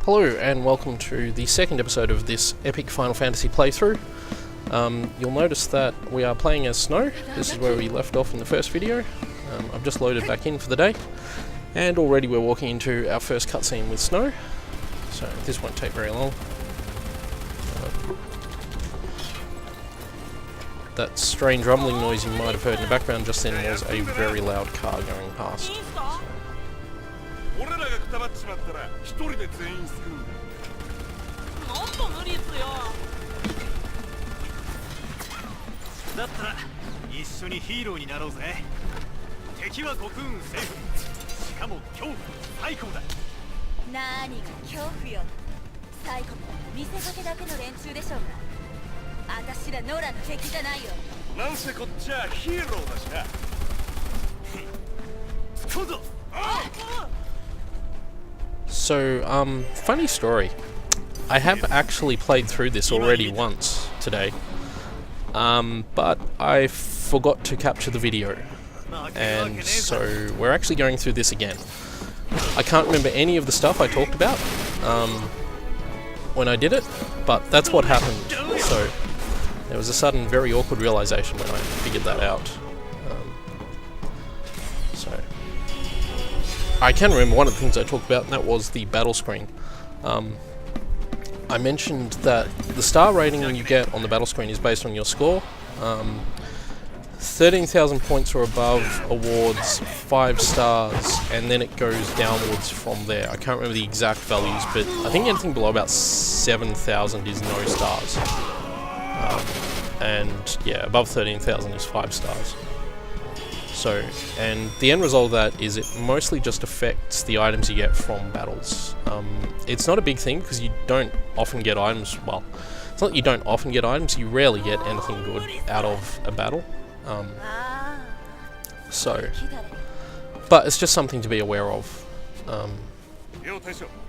Hello and welcome to the second episode of this epic Final Fantasy playthrough. You'll notice that we are playing as Snow. This is where we left off in the first video. I've just loaded back in for the day, and already we're walking into our first cutscene with Snow, so this won't take very long. That strange rumbling noise you might have heard in the background just then was a very loud car going past. So, funny story. I have actually played through this already once today, but I forgot to capture the video, and so we're actually going through this again. I can't remember any of the stuff I talked about when I did it, but that's what happened. So there was a sudden, very awkward realization when I figured that out. So I can remember one of the things I talked about, and that was the battle screen. I mentioned that the star rating you get on the battle screen is based on your score. 13,000 points or above awards 5 stars, and then it goes downwards from there. I can't remember the exact values, but I think anything below about 7,000 is no stars. And yeah, above 13,000 is 5 stars. So, and the end result of that is it mostly just affects the items you get from battles. It's not a big thing because you don't often get items, well, it's not that you don't often get items, you rarely get anything good out of a battle. But it's just something to be aware of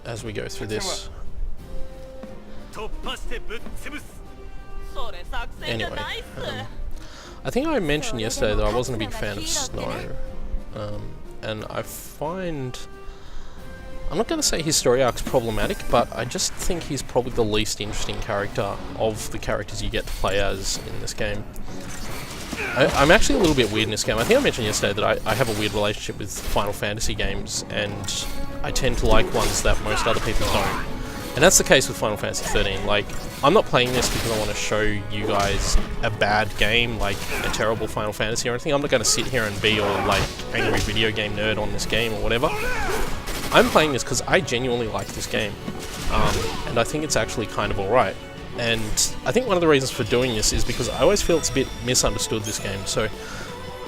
as we go through this. Anyway, I think I mentioned yesterday that I wasn't a big fan of Snow, and I find, I'm not going to say his story arc's problematic, but I just think he's probably the least interesting character of the characters you get to play as in this game. I'm actually a little bit weird in this game. I think I mentioned yesterday that I have a weird relationship with Final Fantasy games, and I tend to like ones that most other people don't. And that's the case with Final Fantasy XIII. Like, I'm not playing this because I want to show you guys a bad game, like a terrible Final Fantasy or anything. I'm not going to sit here and be all like angry video game nerd on this game or whatever. I'm playing this because I genuinely like this game, and I think it's actually kind of alright. And I think one of the reasons for doing this is because I always feel it's a bit misunderstood, this game. So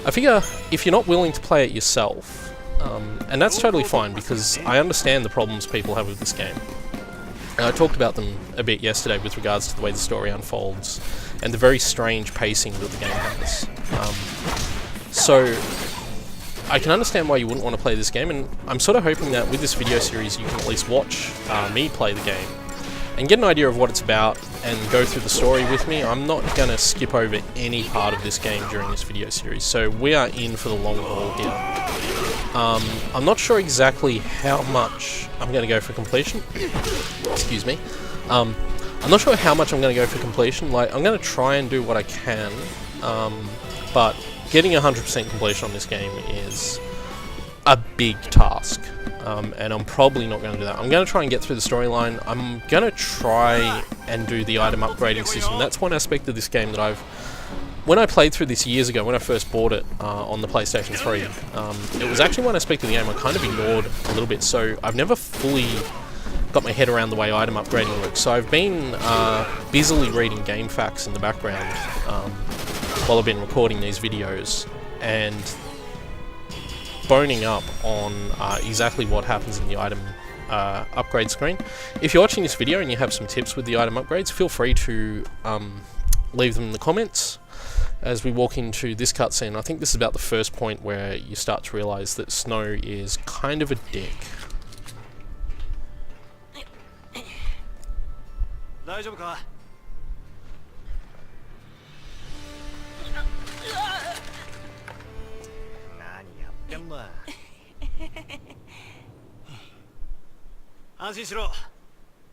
I figure if you're not willing to play it yourself, and that's totally fine because I understand the problems people have with this game. And I talked about them a bit yesterday with regards to the way the story unfolds and the very strange pacing that the game has. So I can understand why you wouldn't want to play this game, and I'm sort of hoping that with this video series you can at least watch me play the game and get an idea of what it's about and go through the story with me. I'm not going to skip over any part of this game during this video series, so we are in for the long haul here. I'm not sure exactly how much I'm going to go for completion. Excuse me. I'm not sure how much I'm going to go for completion. Like, I'm going to try and do what I can, but getting 100% completion on this game is a big task. And I'm probably not going to do that. I'm going to try and get through the storyline. I'm going to try and do the item upgrading system. That's one aspect of this game that when I played through this years ago, when I first bought it on the PlayStation 3, it was actually one aspect of the game I kind of ignored a little bit, so I've never fully got my head around the way item upgrading works. So I've been busily reading game facts in the background while I've been recording these videos, and boning up on exactly what happens in the item upgrade screen. If you're watching this video and you have some tips with the item upgrades, feel free to leave them in the comments as we walk into this cutscene. I think this is about the first point where you start to realise that Snow is kind of a dick.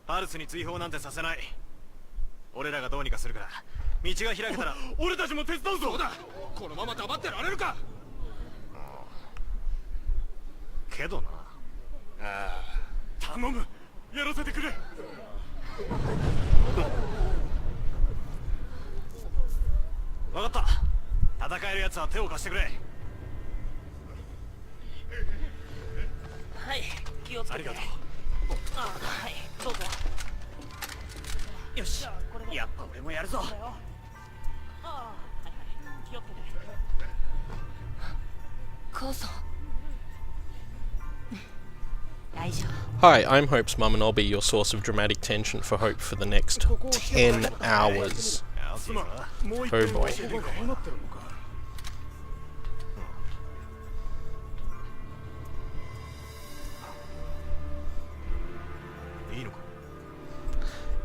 パルスに追放なんてさせない。俺らがどうにかするから。道が開けたら俺たちも手伝うぞ。そうだ。このまま黙ってられるか。けどな。頼む。やらせてくれ。分かった。戦えるやつは手を貸してくれ。はい、気をつけて。ありがとう。はい、どうぞ。よし、やっぱ俺もやるぞ。はいはい、気をつけて。母さん。大丈夫。 Hi, I'm Hope's mum and I'll be your source of dramatic tension for Hope for the next 10 hours. Oh boy.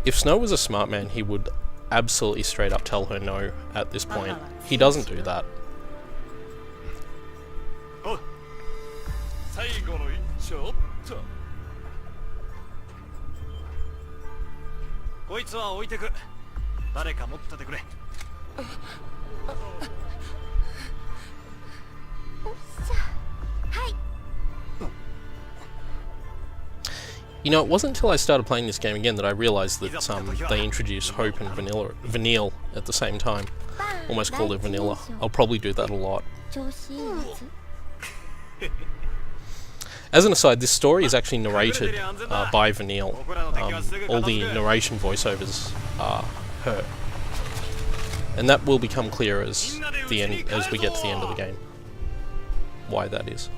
If Snow was a smart man, he would absolutely straight up tell her no at this point. He doesn't do that. You know, it wasn't until I started playing this game again that I realised that they introduced Hope and Vanille at the same time. Almost called it Vanilla. I'll probably do that a lot. As an aside, this story is actually narrated by Vanille. All the narration voiceovers are her. And that will become clear as we get to the end of the game. Why that is.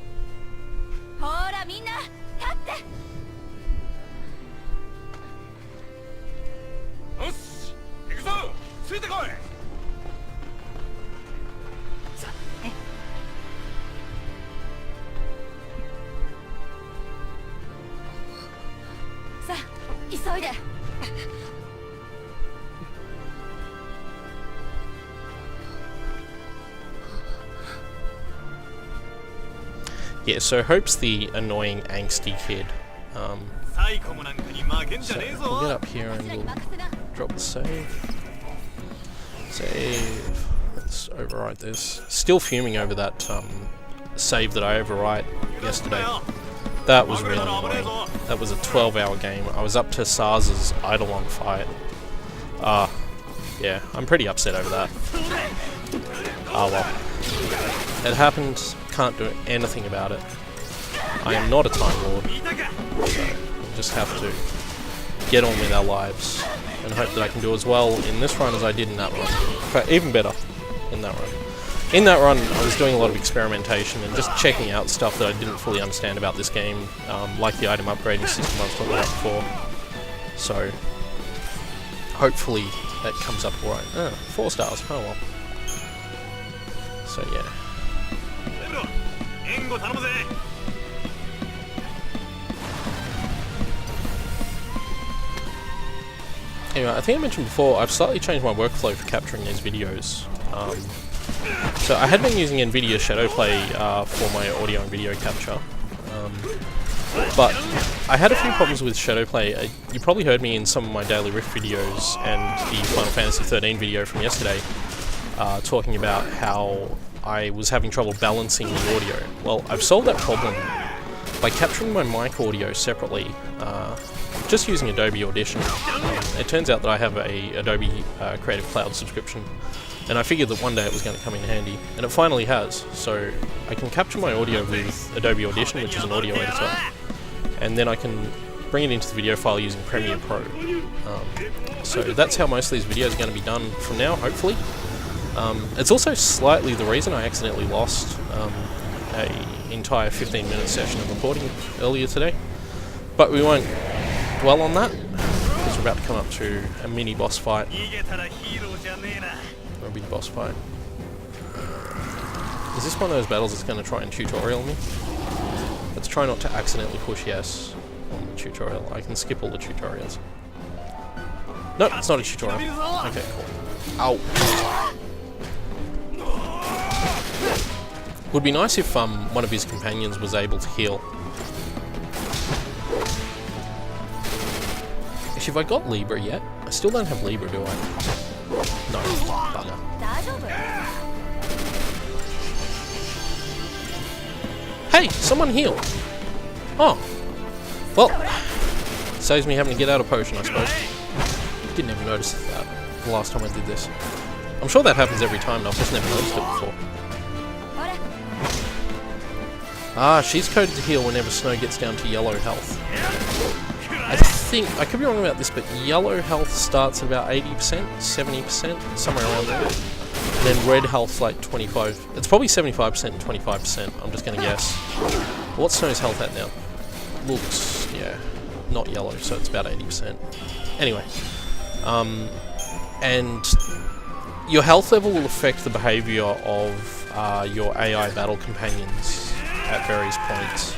Yeah, so Hope's the annoying, angsty kid. So we'll get up here and we'll drop the save. Save. Let's overwrite this. Still fuming over that save that I overwrite yesterday. That was really annoying. That was a 12-hour game. I was up to Sars's Eidolon fight. Yeah, I'm pretty upset over that. Ah well. It happened, can't do anything about it. I am not a Time Lord, so we'll just have to get on with our lives and hope that I can do as well in this run as I did in that run. In fact, even better in that run. In that run, I was doing a lot of experimentation and just checking out stuff that I didn't fully understand about this game, like the item upgrading system I was talking about before. So, hopefully that comes up alright. 4 stars, oh well. So yeah. Anyway, I think I mentioned before, I've slightly changed my workflow for capturing these videos. So I had been using NVIDIA Shadowplay for my audio and video capture, but I had a few problems with Shadowplay. You probably heard me in some of my Daily Rift videos and the Final Fantasy XIII video from yesterday, talking about how I was having trouble balancing the audio. Well, I've solved that problem by capturing my mic audio separately, just using Adobe Audition. It turns out that I have a Adobe Creative Cloud subscription, and I figured that one day it was going to come in handy, and it finally has. So I can capture my audio with Adobe Audition, which is an audio editor, and then I can bring it into the video file using Premiere Pro. So that's how most of these videos are going to be done from now, hopefully. It's also slightly the reason I accidentally lost an entire 15-minute session of recording earlier today, but we won't dwell on that, because we're about to come up to a mini boss fight. Or a big boss fight. Is this one of those battles that's going to try and tutorial me? Let's try not to accidentally push yes on the tutorial. I can skip all the tutorials. Nope, it's not a tutorial. Okay, cool. Ow. Would be nice if one of his companions was able to heal. Actually, have I got Libra yet? I still don't have Libra, do I? No, bugger. 大丈夫 Hey, someone heal! Oh. Well, saves me having to get out a potion, I suppose. Didn't even notice that the last time I did this. I'm sure that happens every time, and I've just never noticed it before. Ah, she's coded to heal whenever Snow gets down to yellow health. I think, I could be wrong about this, but yellow health starts at about 80%, 70%, somewhere around there. And then red health's like 25. It's probably 75% and 25%, I'm just going to guess. What's Snow's health at now? Looks, yeah, not yellow, so it's about 80%. Anyway, and your health level will affect the behaviour of your AI battle companions at various points.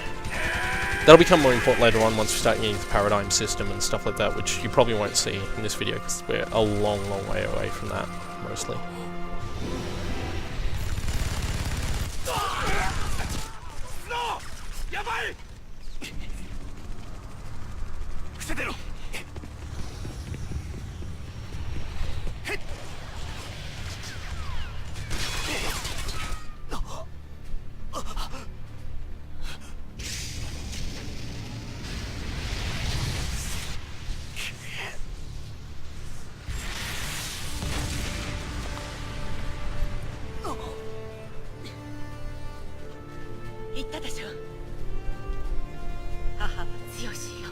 That'll become more important later on once we start getting the paradigm system and stuff like that, which you probably won't see in this video because we're a long, long way away from that, mostly. No! Yabai! 伏せてろ。言ったでしょ母は強しよ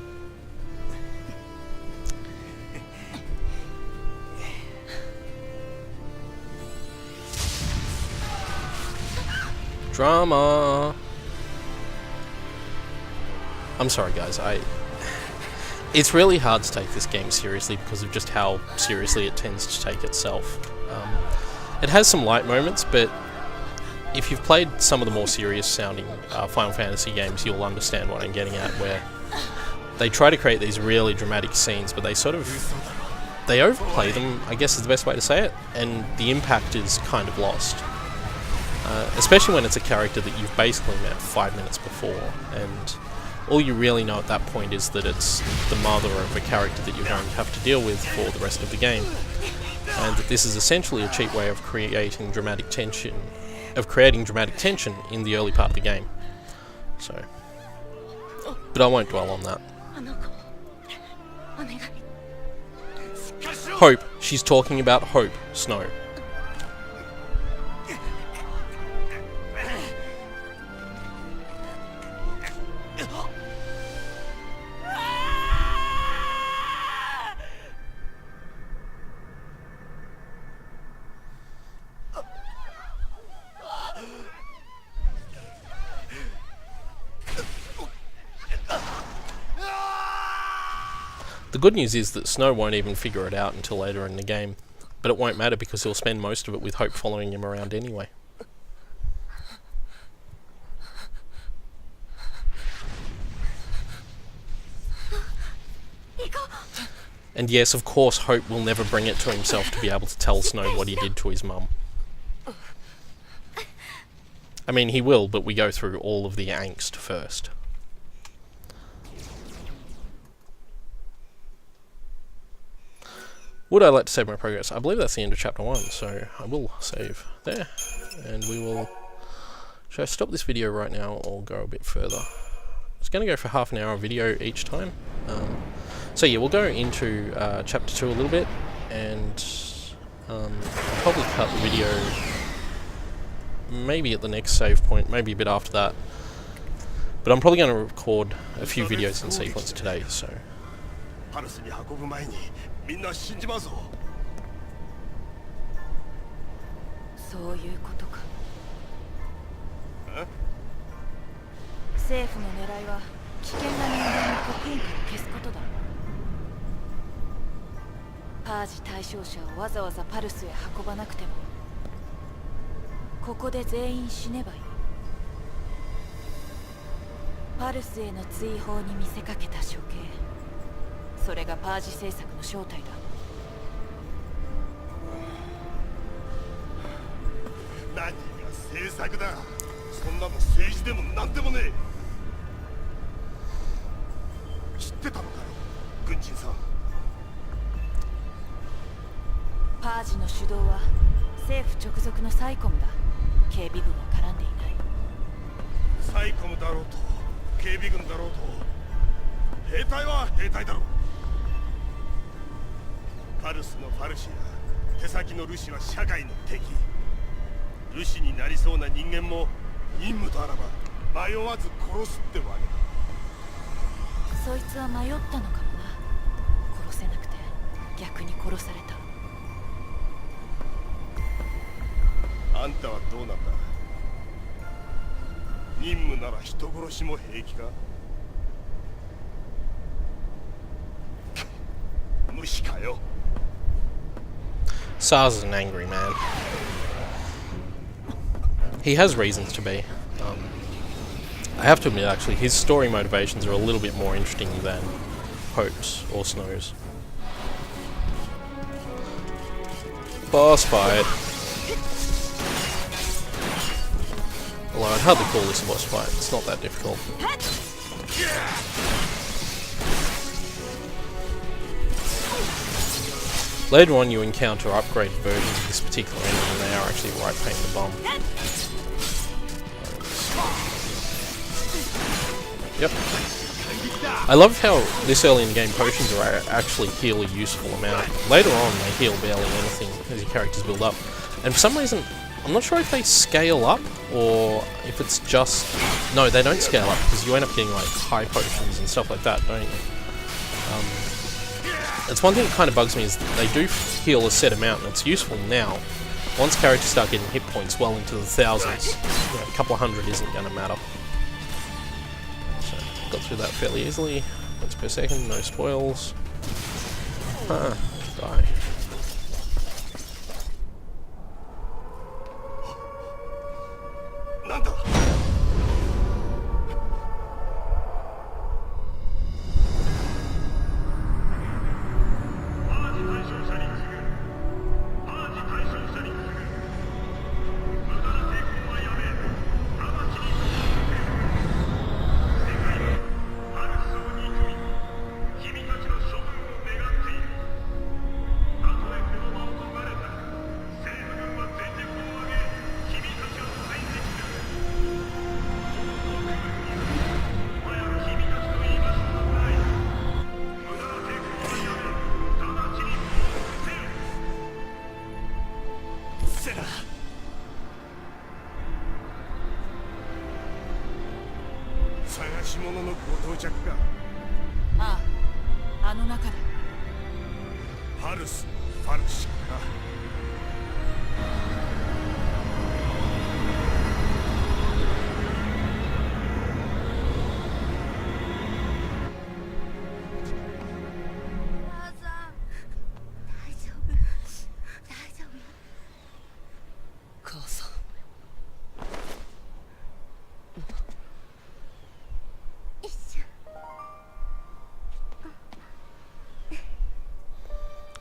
Drama! I'm sorry guys, it's really hard to take this game seriously because of just how seriously it tends to take itself. It has some light moments, but if you've played some of the more serious sounding Final Fantasy games, you'll understand what I'm getting at, where they try to create these really dramatic scenes, but they overplay them, I guess is the best way to say it, and the impact is kind of lost. Especially when it's a character that you've basically met 5 minutes before, and all you really know at that point is that it's the mother of a character that you're going to have to deal with for the rest of the game, and that this is essentially a cheap way of creating dramatic tension in the early part of the game. So, but I won't dwell on that. Hope. She's talking about Hope, Snow. The good news is that Snow won't even figure it out until later in the game, but it won't matter because he'll spend most of it with Hope following him around anyway. And yes, of course, Hope will never bring it to himself to be able to tell Snow what he did to his mum. I mean, he will, but we go through all of the angst first. Would I like to save my progress? I believe that's the end of chapter 1, so I will save there, and we will... Should I stop this video right now or go a bit further? It's going to go for half an hour video each time. So yeah, we'll go into chapter 2 a little bit, and I'll probably cut the video maybe at the next save point, maybe a bit after that. But I'm probably going to record a few videos in sequence today, so... みんな死んじまうぞ。そういうことか。政府の狙いは危険な人間を国民から消すことだ。パージ対象者をわざわざパルスへ運ばなくても、ここで全員死ねばいい。パルスへの追放に見せかけた処刑。それがパージ政策の正体だ。何が政策だ。そんなの政治でも何でもねえ。知ってたのかよ、軍人さん。パージの主導は政府直属のサイコムだ。警備軍は絡んでいない。サイコムだろうと警備軍だろうと兵隊は兵隊だろう。パルスのファルシや手先のルシは社会の敵。ルシになりそうな人間も任務とあらば迷わず殺すってわけだ。そいつは迷ったのかもな。殺せなくて逆に殺された。あんたはどうなんだ。任務なら人殺しも平気か。無視かよ。 SARS is an angry man. He has reasons to be. I have to admit, actually, his story motivations are a little bit more interesting than Hope's or Snow's. Boss fight. Although I'd hardly call this a boss fight, it's not that difficult. Later on you encounter upgraded versions of this particular enemy and they are actually right pain in the bum. Yep. I love how this early in the game potions are actually heal a useful amount. Later on they heal barely anything as your characters build up. And for some reason, I'm not sure if they scale up or if it's just... No, they don't scale up because you end up getting like high potions and stuff like that, don't you? It's one thing that kind of bugs me is that they do heal a set amount and it's useful now. Once characters start getting hit points well into the thousands, you know, a couple of hundred isn't going to matter. So, got through that fairly easily. Points per second, no spoils. Die.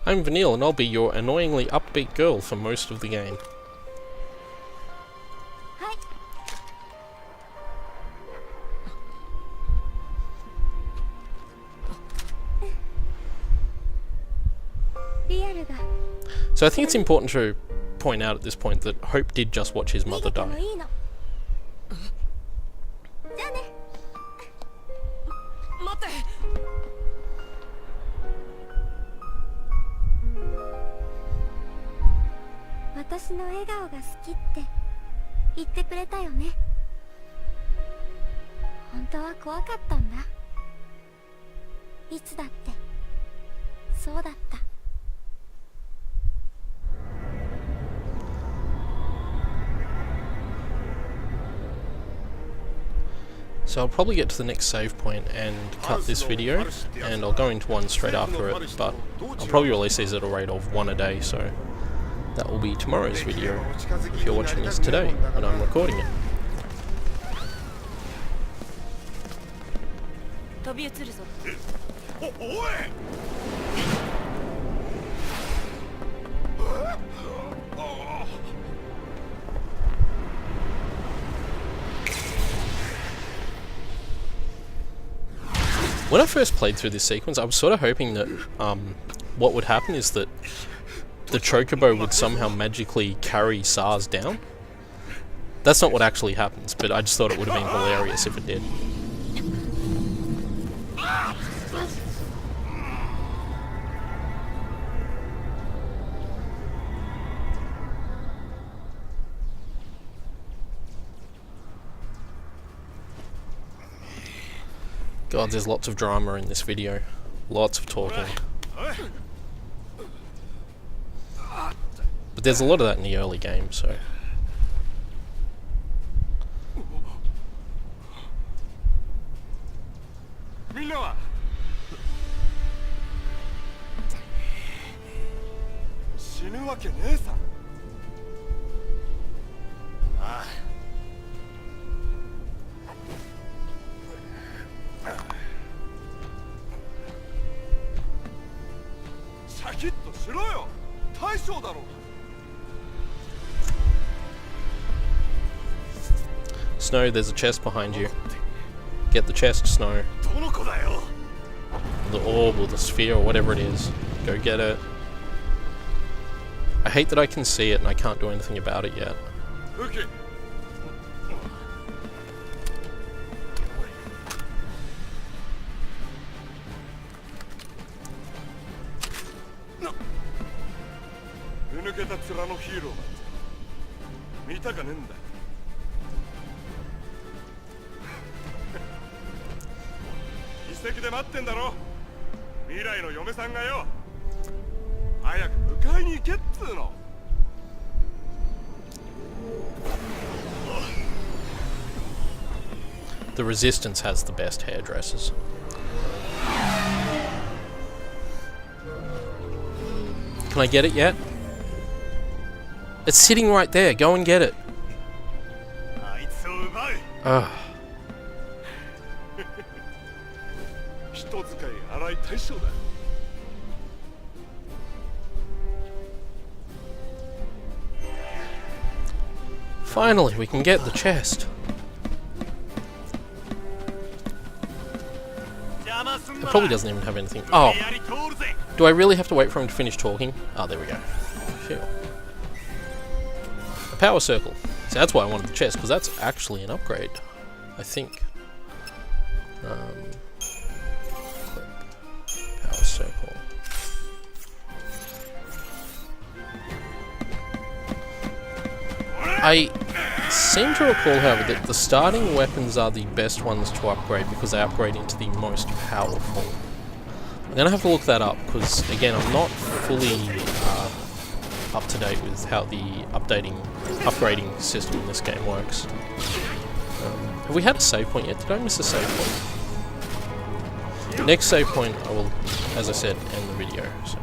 I'm Vanille and I'll be your annoyingly upbeat girl for most of the game. So I think it's important to point out at this point that Hope did just watch his mother die. So I'll probably get to the next save point and cut this video, and I'll go into one straight after it, but I'll probably release these at a rate of 1 a day, so that will be tomorrow's video if you're watching this today when I'm recording it. When I first played through this sequence, I was sort of hoping that what would happen is that the chocobo would somehow magically carry SARS down. That's not what actually happens, but I just thought it would have been hilarious if it did. God, there's lots of drama in this video. Lots of talking. But there's a lot of that in the early game, so... Snow, there's a chest behind you. Get the chest, Snow. The orb or the sphere or whatever it is. Go get it. I hate that I can see it and I can't do anything about it yet. Okay. The Resistance has the best hairdressers. Can I get it yet? It's sitting right there. Go and get it. Ugh. Finally, we can get the chest. It probably doesn't even have anything. Oh. Do I really have to wait for him to finish talking? Oh, there we go. Phew. A power circle. So that's why I wanted the chest, because that's actually an upgrade. I think. Click. Power circle. I seem to recall, however, that the starting weapons are the best ones to upgrade because they upgrade into the most powerful. I'm gonna have to look that up because, again, I'm not fully up to date with how the upgrading system in this game works. Have we had a save point yet? Did I miss a save point? Next save point, I will, as I said, end the video. So.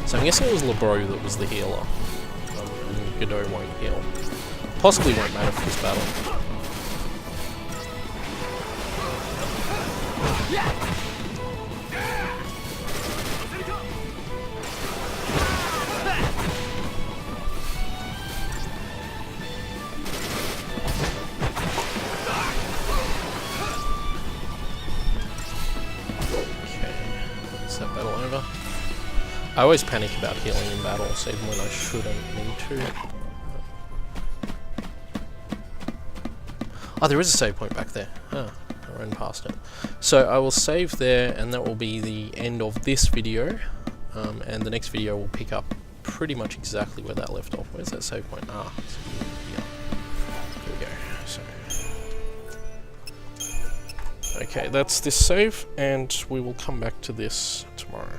So I'm guessing it was LeBro that was the healer. And Godot won't heal. Possibly won't matter for this battle. I always panic about healing in battles, even when I shouldn't need to. Oh, there is a save point back there. Oh, I ran past it. So I will save there, and that will be the end of this video. And the next video will pick up pretty much exactly where that left off. Where's that save point? Ah, it's here. There we go. So. Okay, that's this save, and we will come back to this tomorrow.